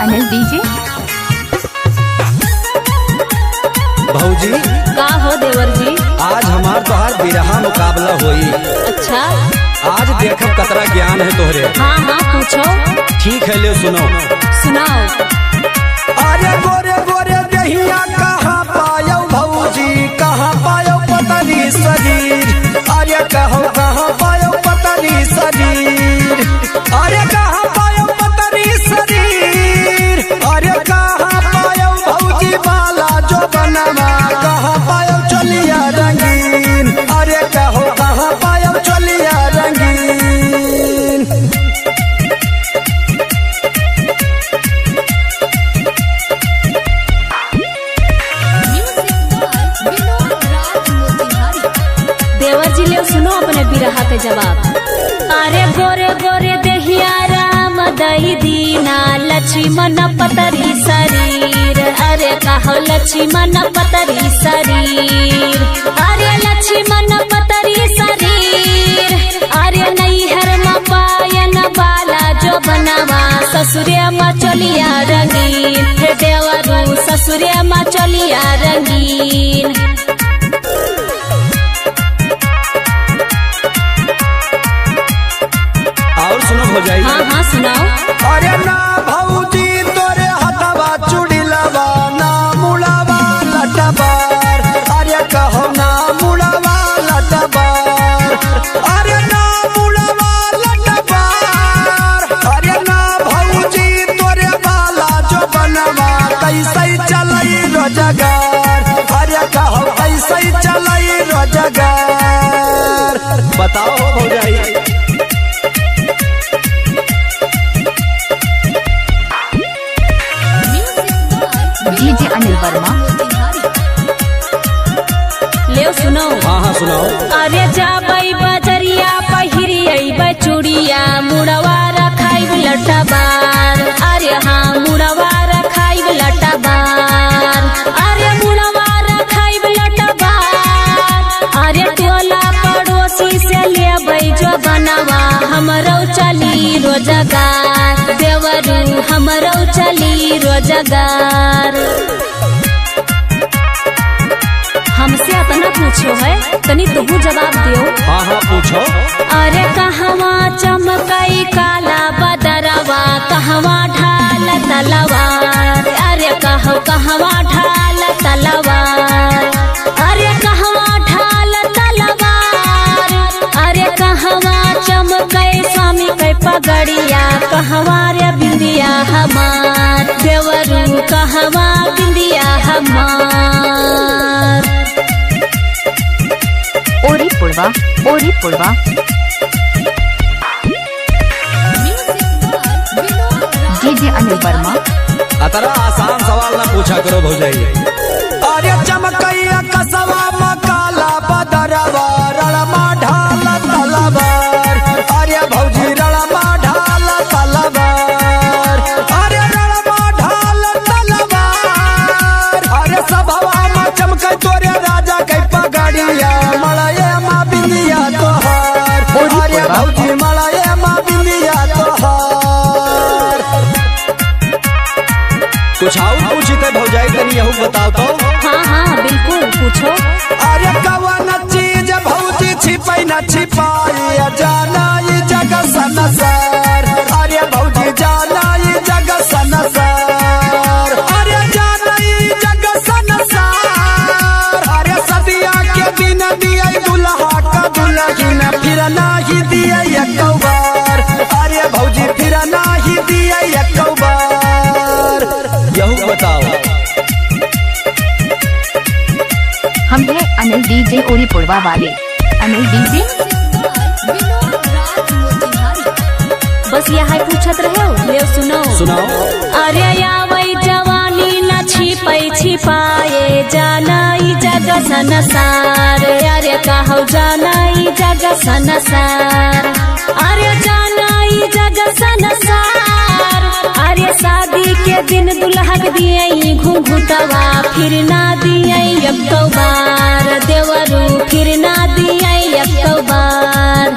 Anil DJ. भौजी का हो देवर जी? आज हमार तोहार बिरहा मुकाबला होई। अच्छा आज देखब कतरा ज्ञान है तोहरे। हाँ हाँ पूछो। ठीक है ले सुनो। सुनाओ। अरे गोरे गोरे दहिया कहाँ पायो भौजी, कहाँ पायो पतली शरीर। अरे कहाँ पायो पतली शरीर। अरे कहाँ पायो पतली शरीर। अरे कहाँ पायो भौजी बाला जो बनवा, कहाँ पायो चलिया रंगीन। अरे कहाँ पायो चलिया रंगीन। देवर जी ले सुनो अपने बिरहा के जवाब। अरे गोरे गोरे दहिया राम दही दीना, लक्ष्मण पतरी शरीर। अरे कहो लक्ष्मण पतरी शरीर। अरे लक्ष्मण पतरी शरीर। अरे नैहर में पायन बाला जो बनवा, ससुरे में चलिया रंगीन। हे देवरू ससुरे में चलिया रंगीन। और सुनो हो जाएगी। हाँ हाँ सुनाओ। अरे ना भौजी तोरे हथवा चुड़िलवा, ना मुड़ावा लटबार। अरे कहो ना मुड़ावा लटबार। अरे ना मुड़ावा लटबार। अरे ना भौजी तोरे बाला जो बनवा, कैसे चलई रोजगार। अरे कहो कैसे चलई रोजगार। बताओ हो भौजाई। डीजे अनिल वर्मा। ले सुनो। हाँ हाँ सुनाओ। अरे जाबई बजरिया पहिरी बचुड़िया, मुड़वा रखाई लटबार। अरे हाँ मुड़वा रखाई लटबार। अरे मुड़वा रखाई लटबार। अरे टोला पड़ोसी से ले जो बनवा, हमरो चली रोजगार। देवरू हमरो चली रोजगार। हमसे इतना पूछो है, तनी तुहू जवाब दियो। हाँ हाँ पूछो। अरे कहवा चमकई काला बदरवा, कहवा ढाल तलवार। अरे कहो कहवा ढाल तलवार। अरे कहवा ढाल तलवार। अरे कहवा चमकई स्वामी के पगड़िया, कहवा रे बिंदिया हमार। देवरू कहवा बिंदिया हमार। ओरी पुड़वा, ओरी पुड़वा। डीजे अनिल वर्मा। अतरा आसान सवाल ना पूछा करो भौजाई। अरे चमकैया कसवा मकाला बदरवा, रड़मा ढाल तलवार। अरे भौजी रड़मा ढाल तलवार। अरे रड़मा ढाल तलवार। अरे सभवा में चमकै तोरे राजा के पगड़िया, मलये माँ बिंदिया तोहार। अरे भौजी मलये माँ बिंदिया तोहार। कुछ और पूछी तो भौजाई तनी यहू बताओ तो। हाँ हाँ बिल्कुल पूछो। अरे कवन चीज भौजी छिपै न छिपाई, जाना ई जग संसार। अरे भौजी जाना ई जग संसार। अरे जाना ई जग संसार। अरे सदिया के दिन दिया दुल्हा का दुल्हन, फिर नाही दिया एक बार। अरे भौजी फिर नाही दिया एक बार। यहू बताओ। हम है अनिल डीजे ओरी पुड़वा वाले। अनिल डीजे। बस यहाँ पूछत रहे हो। ले सुनो। सुनाओ। अरे यावई जवानी न छिपै छिपाए, जाना ई जग संसार। अरे कहो जाना ई जग संसार। अरे जाना ई जग संसार। अरे शादी के दिन दुल्हा दिए घूंघटवा, फिर ना दिए अब बार। देवरू फिर ना दिए अब बार।